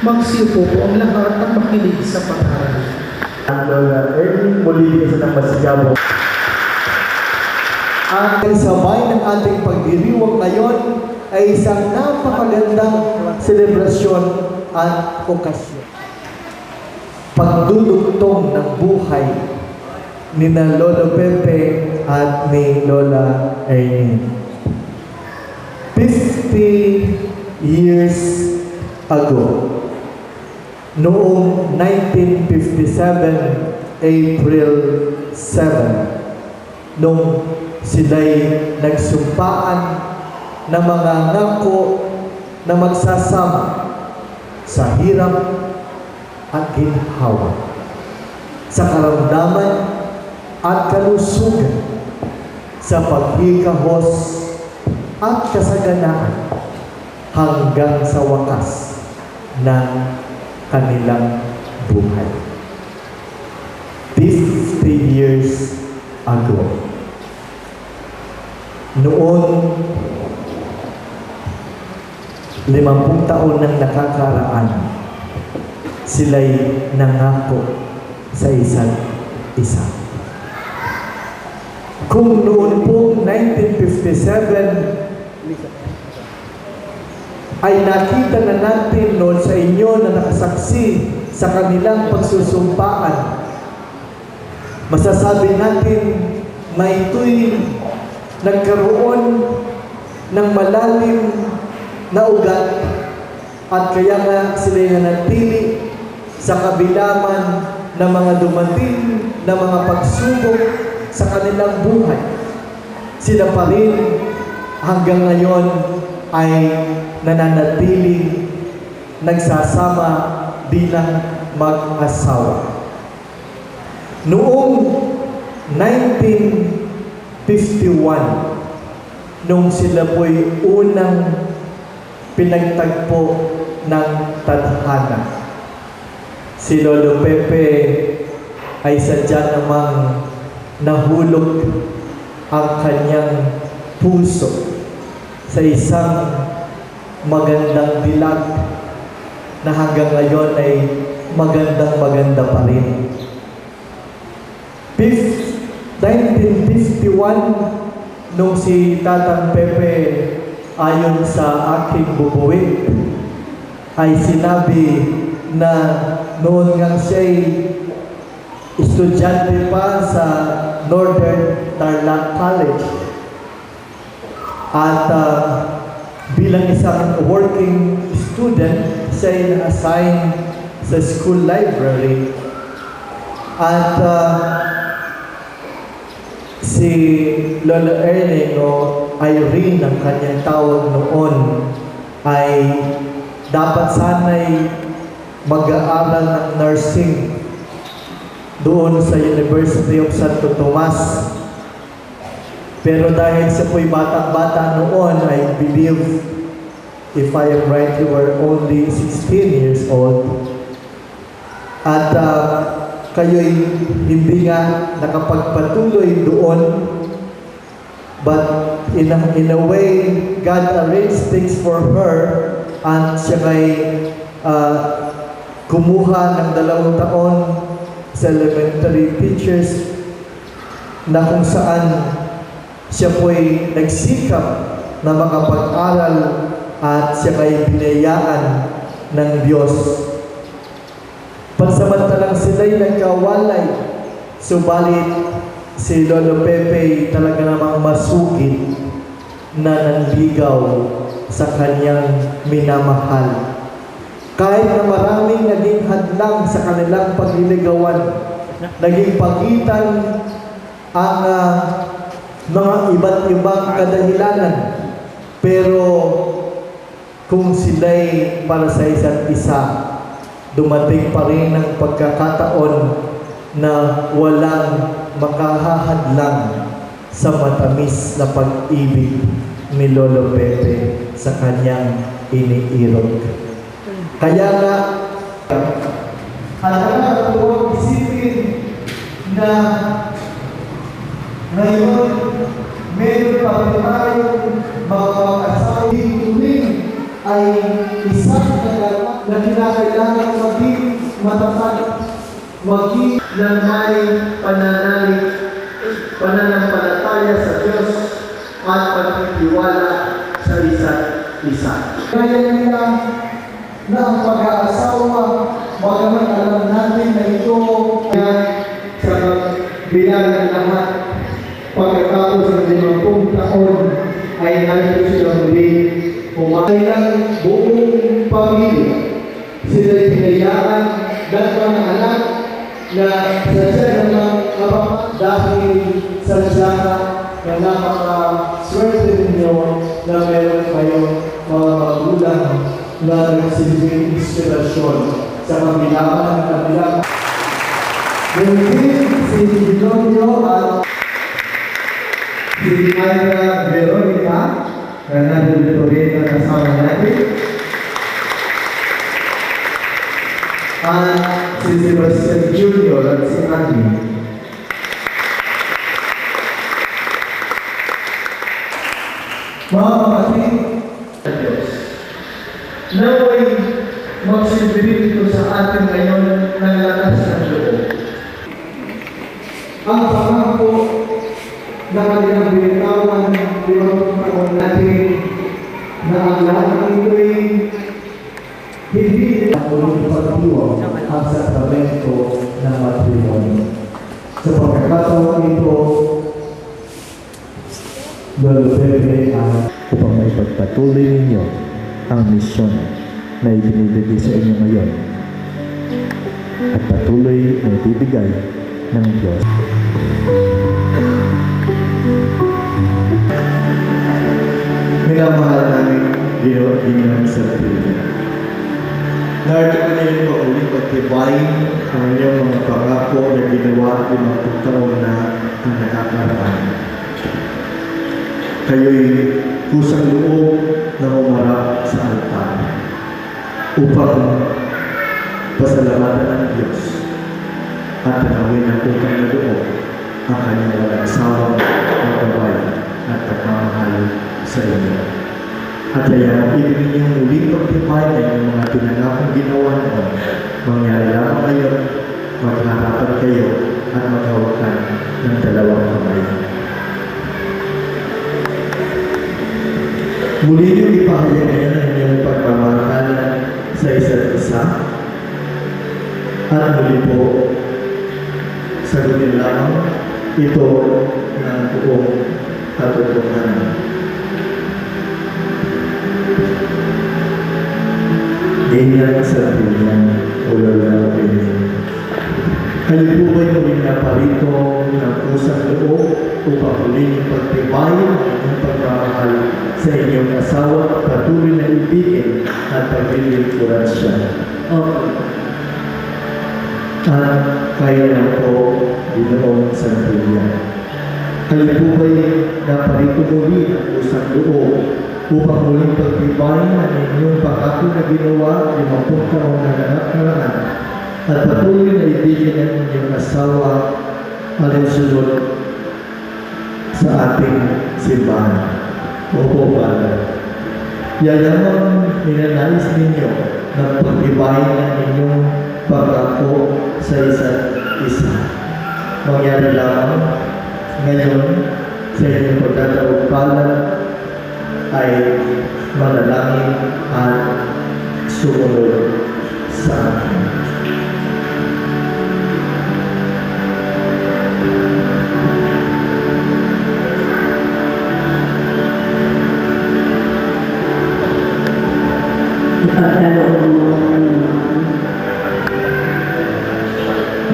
magsiupo po ang lahat at makinig sa pangaral. Lola Ernie, muli sa ng Masigabo. Ang sabay ng ating pagdiriwang ngayon ay isang napakagandang selebrasyon at okasyon. Pagdudugtong ng buhay ni na Lolo Pepe at ni Lola Ernie. 50 years ago, noong 1957, April 7, nung sila'y nagsumpaan ng mga ngako na magsasama sa hirap at ginhawa, sa karamdaman at kalusugan, sa paghikahos at kasaganaan, hanggang sa wakas ng kanilang buhay. 50 years ago. Noon, 50 taon nang nakakaraan, sila'y nangako sa isa't isa. Kung noon pong 1957 ay nakita na natin noon sa inyo na nakasaksi sa kanilang pagsusumpaan, masasabi natin na ito'y nagkaroon ng malalim na ugat at kaya nga sila'y nanatili sa kabilaman ng mga dumating na mga pagsubok sa kanilang buhay. Sila pa rin hanggang ngayon ay nananatili nagsasama bilang mag-asawa. Noong 1951, nung sila po'y unang pinagtagpo ng tadhana, si Lolo Pepe ay sadya namang nahulog ang kanyang puso sa isang magandang dilag na hanggang ngayon ay magandang-maganda pa rin. 1951, nung si Tatang Pepe, ayon sa aking bubuwit, ay sinabi na noon nga siya'y estudyante pa sa Northern Tarlac College at bilang isang working student, siya'y na-assign sa school library at si Lola Ernie o Irene ang kanyang tawag noon ay dapat sana'y mag-aaral ng nursing doon sa University of Santo Tomas. Pero dahil sa po'y bata-bata noon, I believe, if I am right, you were only 16 years old. At kayo'y hindi nga nakapagpatuloy doon. But in a way, God arranged things for her at siya ay kumuha ng 2 taon sa elementary teachers na kung saan siya po'y nagsikap na makapag-aral at siya ay binayaan ng Diyos. Pansamantalang sila'y nagkawalay, subalit si Lolo Pepe talaga namang masugid na nanligaw sa kanyang minamahal. Kahit na maraming naging hadlang sa kanilang pagliligawan, naging pagitan ang mga iba't ibang kadahilanan, pero kung sila'y para sa isa't isa, dumating pa rin ang pagkakataon na walang makahahadlang sa matamis na pag-ibig ni Lolo Pepe sa kanyang iniirog. Kaya nga, nakakatuwang isipin na ngayon, meron pa rin tayong mga asawa tuwing ay isang naganap kinakailangan maging matatag, maging na may pananampalataya sa Diyos at pagtitiwala sa isa't isa. kaya nila na ang pag-aasawa, bagaman alam natin na ito Sa bilang ng lahat, pagkatapos ng 50 taon, ay nandito sila muli kumain ng buong pamilya. Sila'y pinayaan ng mga anak na sadya ng mga dahil sa siyaka na napaka-swerte ninyo na meron kayong mga magulang na nagsilbing inspirasyon sa kabilangan ng kabilang. Muli si Dilonio at si Mayra Veronica na nandito rin ang kasama natin. At si Sebastian Jr. at si Andy. mga kapatid, Naway magsilbi ito sa atin ngayon ng lakas ng loob. ang pangako na kanilang binitawan ng 50 taon natin na ang lahat ng ito'y hindi ang ulit pagdiwang ang sakramento ng matrimonio. Sa pagkakataon ito, Lolo Pepe ang upang maipagpatuloy ninyo ang misyon na ibinibigay sa inyo ngayon at patuloy na ibibigay ng Diyos. Minamahal namin Ginoo sa Pilipinas. Lord, ko na yung pauling pagtibayin ang inyong mga pangako na ginawa 50 taon na ang nakakaraan. Kayo'y kusang loob na humarap sa altar upang pasalamatan ng Diyos at tanawin ang utang na loob ang kanyang walang sawang magabay at pagmamahal sa inyo. At kaya ang ibig ninyong muling pagtibayin ang mga pinangakong ginawa noon, mangyari lamang ngayon, magharapan kayo at maghawakan ng dalawang kamay. Muli niyong ipahayag ngayon ang inyong pagmamahalan sa isa't isa. At muli po, sagutin lamang ito ng buong katotohanan. Ganyan sa Pilihan, ulo na Pilihan. Kayo po ba'y muling naparito ng pusang loob upang muling pagtibayin ang pagmamahal sa inyong asawa at patuloy na ibigin at paglilingkuran siya? At kaya na po Ginoong Santiago. Kayo po ba'y naparito muli ng pusang loob upang muling pagtibayin ang inyong pangako na ginawa 50 taong na nakaraan at patuloy na ibigin ang inyong asawa alinsunod sa ating simbahan? Opo, Father. Yayamang ninanais ninyo na pagtibayin ang inyong pangako sa isa't isa. Mangyari lamang ngayon sa inyong pagkataon-pala ay manalangin at sumunod sa akin. Ipagkaloob mo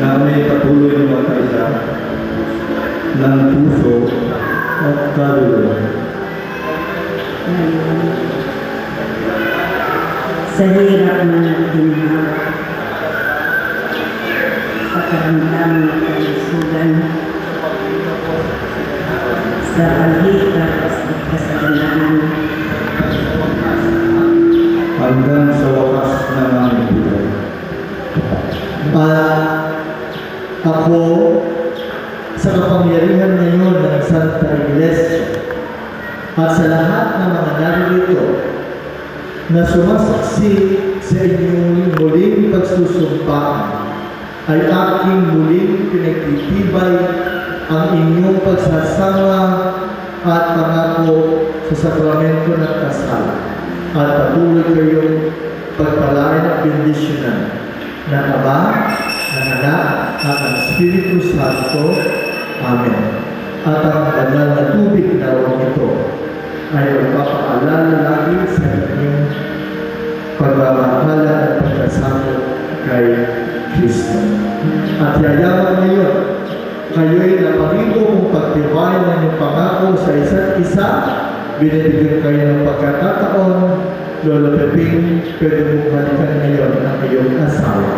Na may patuloy na magkaisa ng puso at kaluluwa. ngayon sa hirap na ginhawa sa karamdaman at kalusugan sa paghihirap at kasalanan Hanggang sa wakas ng aming buhay. Ako, sa kapangyarihan ngayon ng Santa Iglesia at sa lahat ng mga naririto na sumasaksi sa inyong muling pagsusumpaan, ay aking muling pinagtitibay ang inyong pagsasama at pangako sa sakramento ng kasal, at patuloy kayong pagpalain at bendisyonan ng Ama, ng Anak, at ng Espiritu Santo. Amen. At ang banal na tubig na ito ay magpapaalala lagi sa inyong pagmamahala at pagkasama kay Kristo. At yayaman ngayon, kayo'y naparigo kung pagtibayan ng inyong pangako sa isa't isa. Binibigyan kayo ng pagkakataon. Lolo Peping, pwede mong balikan ngayon ang iyong asawa.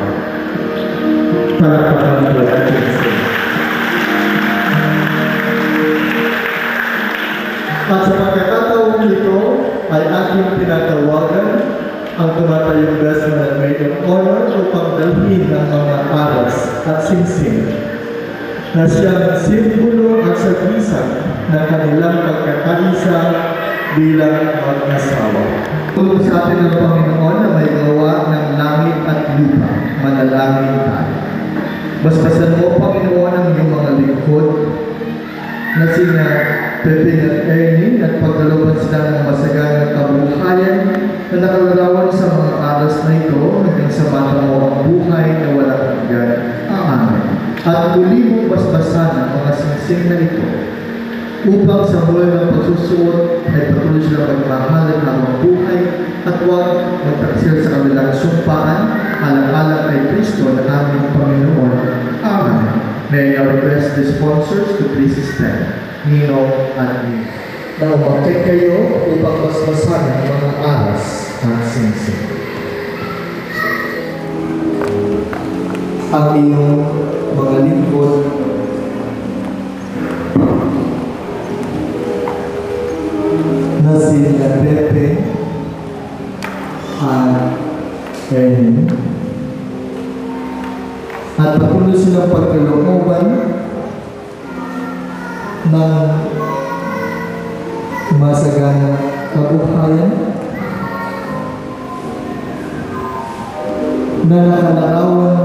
Palakpakan po ang Kristo. At sa pagkakataon ito ay aking tinatawagan ang tumatayong Desmond at Maid of Honor upang dalhin ng mga aras at singsing na siyang simbolo at sagisag ng kanilang pagkakaisa bilang mag-asawa. Tulong sa atin ng Panginoon na may gawa ng langit at lupa, manalangin tayo. Basbasan mo, Panginoon, ang iyong mga lingkod na sina Peping at Ernie at pagkalooban sila ng masaganang kabuhayan na nakalarawan sa mga aras na ito hanggang sa mata mo ang buhay na walang hanggan. Amen. At muli mong basbasan ang mga singsing na ito upang sa buhay ng pagsusuot ay patuloy sila magmahalan ng buhay at huwag magtaksil sa kanilang sumpaan alang-alang kay Kristo na aming Panginoon. Amen. May I request the sponsors to please stand. Nino at Nino. Na umakit kayo upang basbasan ang mga aras at singsing. Ang iyong mga lingkod na sila Pepe at Ernie at patuloy silang pagkalooban ng masaganang kabuhayan na nakalarawan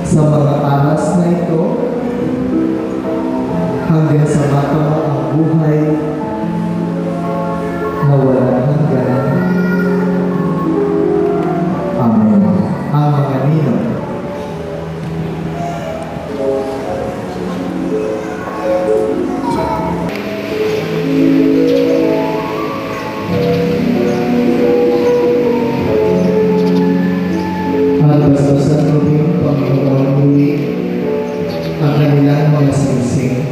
sa mga aras na ito hanggang sa mata mo ang buhay na walang hanggan. Amen. Ang mga ninong. At basbasan mo rin, Panginoon, muli ang kanilang mga singsing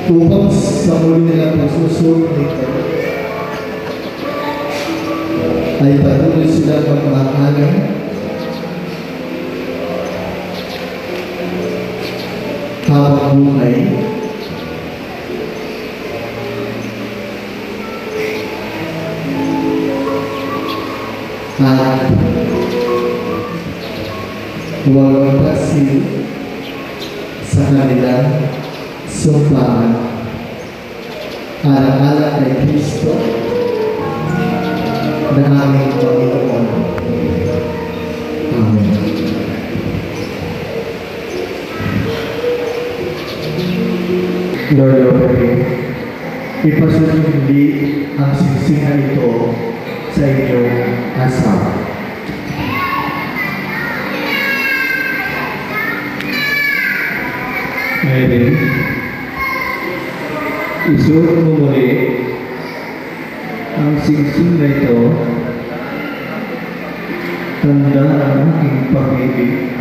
upang sa muli nilang pagsusunod nito ay patuloy silang magmahalan habang buhay at huwag magtaksil sa kanilang sumpaan alang-alang kay Kristo na aming Panginoon. Amen. Lord Lord, ipasundi ang singsing na ito sa inyong asawa. Mary, isuot mo muli ang singsing na ito, tanda ang aking pag-ibig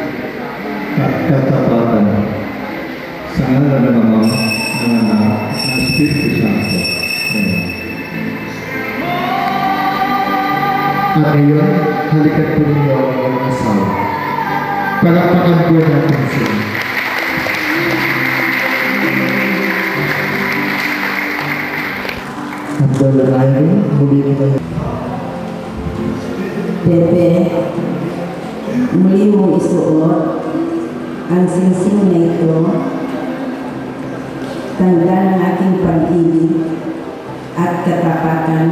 at katapatan sa ngalan ng Ama, ng Anak, ng Espiritu Santo. Amen. At ngayon, halikat po ninyo ang mga asawa. Palakpakan po natin sila. At dalalayan, muli naman. Pepe, muli mong isuot ang singsing na ito, tanda ng aking pag-ibig at katapatan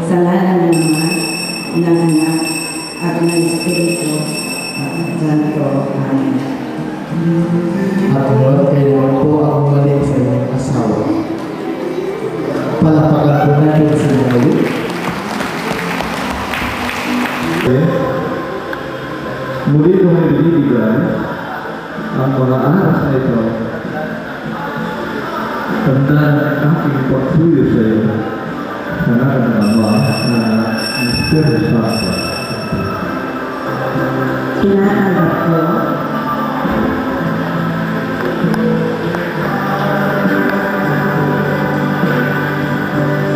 sa ngalan ng Ama, ng Anak, at ng Espiritu Santo. Amen. At ngayon, kailangan po ang balik sa inyong asawa. Palapakan po natin sa ngayon. Muli ko may binibigay ang mga anak na ito. Tandaan ang aking pagsuyo sa iyo. Sa ngalan ng Ama, ng Anak, ng Espiritu Santo. Inaalap ko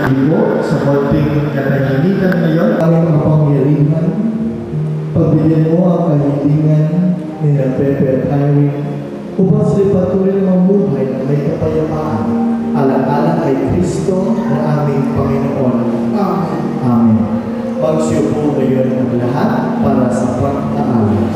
Ibo, sa konting katahimikan ngayon, Aming kapangyarihan, pagbigyan mo ang kahilingan ni Pepe at Irene upang sila patuloy na mamuhay na may kapayapaan alang-alang kay Kristo na aming Panginoon. Amen. Amen. Magsiupo ngayon ang lahat para sa pagtaalam.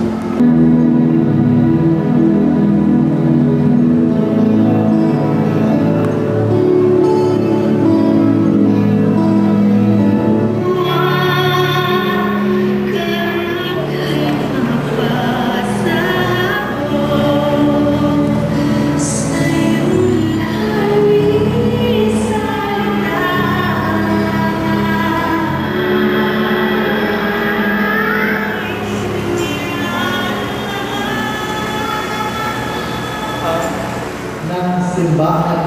Ng simbahan.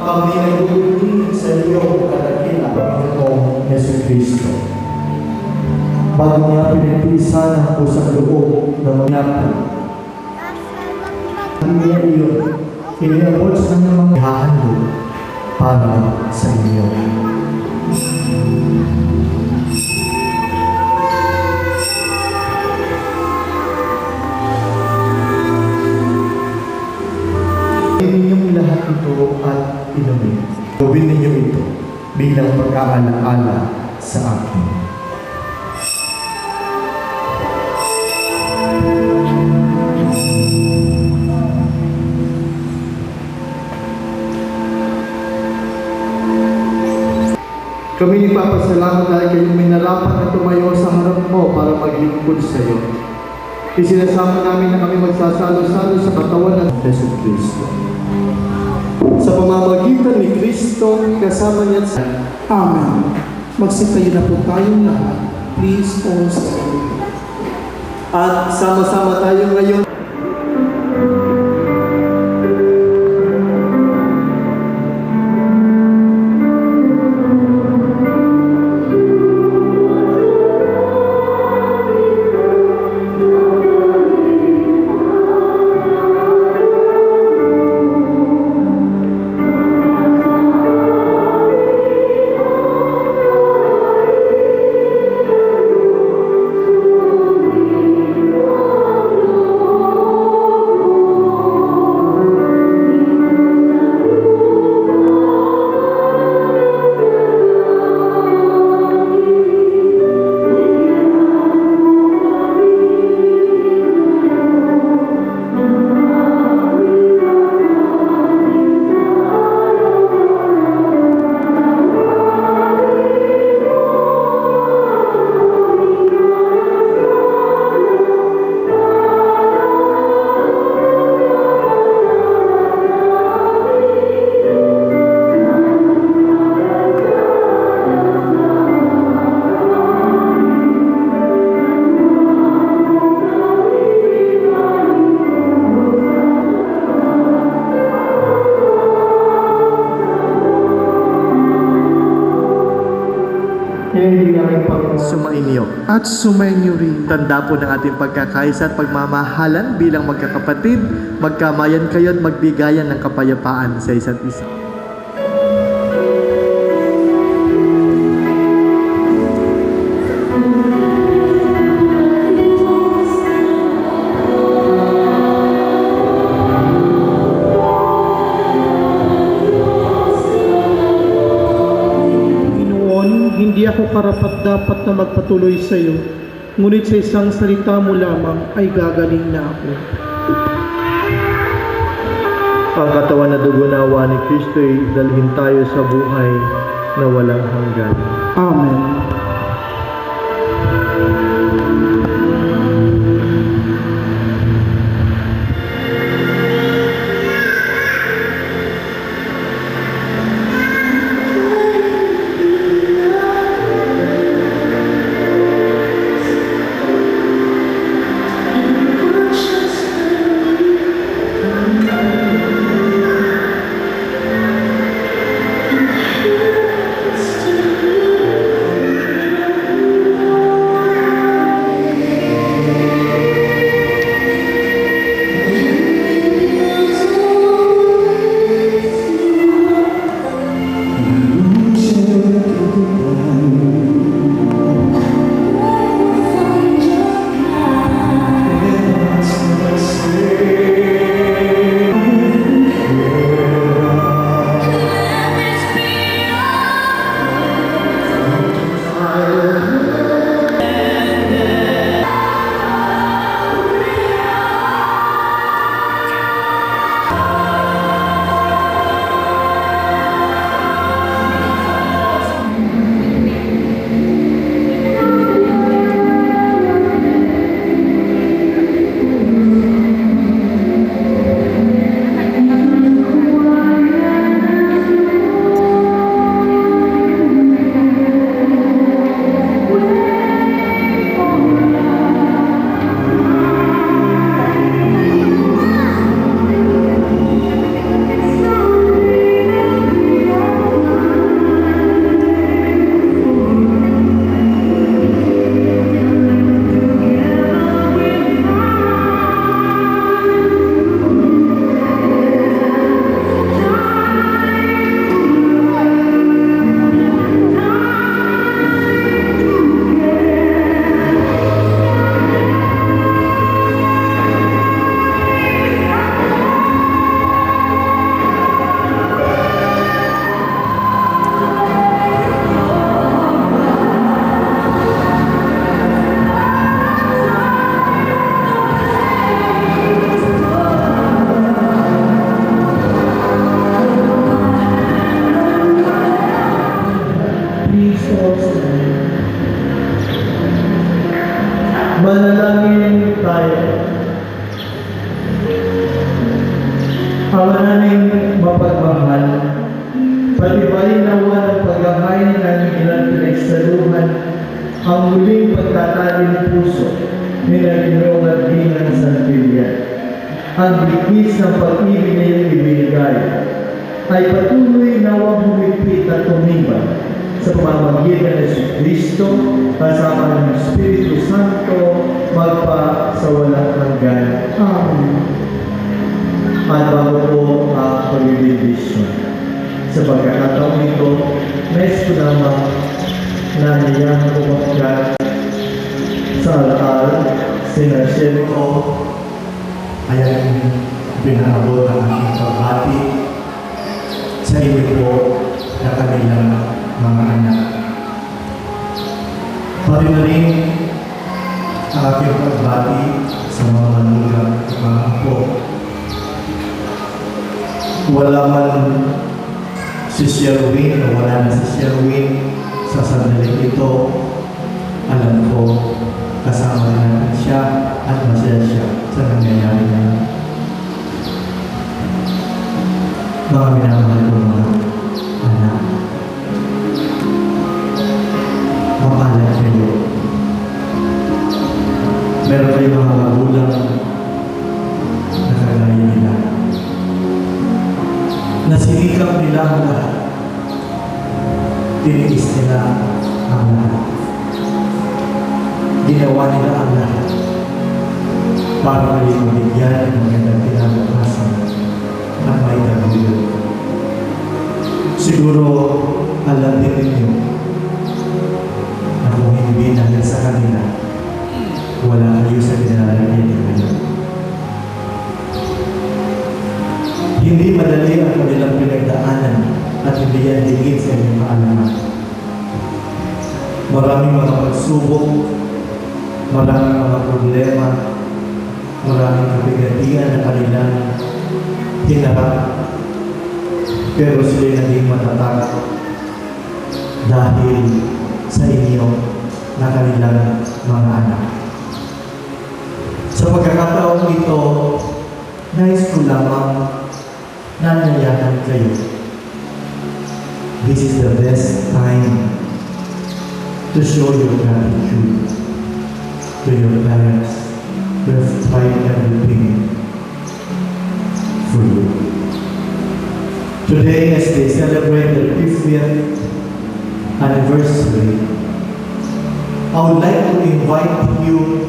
Ang ninagulungin sa iyo kadakila, Panginoong Yesu Kristo. Bago niya pinagpisan ang pusang loob ng mga niya iyon, iniabot sa kanyang mga hahandog para sa inyo. Inyong lahat ito at inumin. Gawin ninyo ito bilang pagkaalaala sa akin. Kami nagpapasalamat dahil kayong minarapat na tumayo sa harap mo para maglingkod sa iyo. Isinasama namin na kami magsasalo-salo sa katawan ng Yesu Kristo. Sa pamamagitan ni Kristo, kasama niya sa Amen. Magsitayo na po tayong lahat. Please all stand. at sama-sama tayo ngayon. sumainyo. at sumainyo rin. Tanda po ng ating pagkakaisa at pagmamahalan bilang magkakapatid, magkamayan kayo at magbigayan ng kapayapaan sa isa't isa. Panginoon, hindi ako karapat-dapat na magpatuloy sa iyo, ngunit sa isang salita mo lamang ay gagaling na ako. Ang katawan na dugo na awa ni Kristo ay dalhin tayo sa buhay na walang hanggan. Amen. Manalangin tayo. Aming mapagmahal, patibayin nawa ng paghahain ng ilang pinagsaluhan ang muling pagtatali ng puso ni Ginoong at Ginang Santillan. Ang bigis ng pag-ibig na iyong ibigay ay patuloy nawa humigpit at tumibay sa pamamagitan ng Kristo kasama ng Espiritu Santo magpa sa walang hanggan. Amen. At bago po ang pagbibigdisyon. Sa pagkakataon ito, nais ko naman na niyang umakyat sa altar, sinasyan ko, ayan binahabot ang aking paghati sa inyo po na kanilang mga anak. Pati na rin ang aking pagbati sa mga manugang at mga apo. Wala man si Sherwin o wala na si Sherwin sa sandali ito, alam ko kasama natin siya at masaya siya sa nangyayari na mga minamahal ko mga anak. Makalat kayo. Meron kayo mga magulang na kagaya nila. Nasinikap nila ang lahat. Tiniis nila ang lahat. ginawa nila ang lahat para kayo mabigyan ng magandang kinabukasan at may taguyod. Siguro alam din ninyo na kung hindi dahil sa kanila, wala kayo sa dinaranayan niyo ngayon. Hindi madali ang kanilang pinagdaanan at hindi yan higit sa inyong kaalaman. Maraming mga pagsubok, maraming mga problema, maraming kabigatian na kanilang hinarap. Pero sila'y naging matatag dahil sa inyo na kanilang mga anak. Sa pagkakataon ito, nais ko lamang nanayakan kayo. This is the best time to show your gratitude to your parents who have tried everything for you. Today, as they celebrate their 50th anniversary, I would like to invite you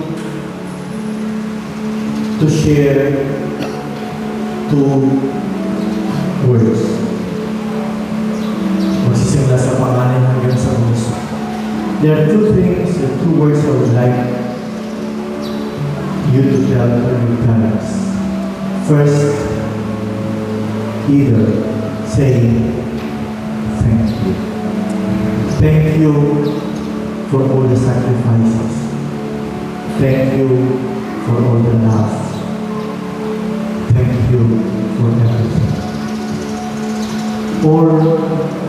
to share two words. Magsisimula sa pangalan hanggang sa puso. There are two things, two words I would like you to tell to your parents. First, either saying thank you. Thank you for all the sacrifices. Thank you for all the love. Thank you for everything. Or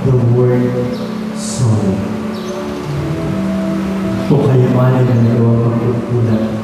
the word sorry. Kung kayo man ay nagawa pagkukulat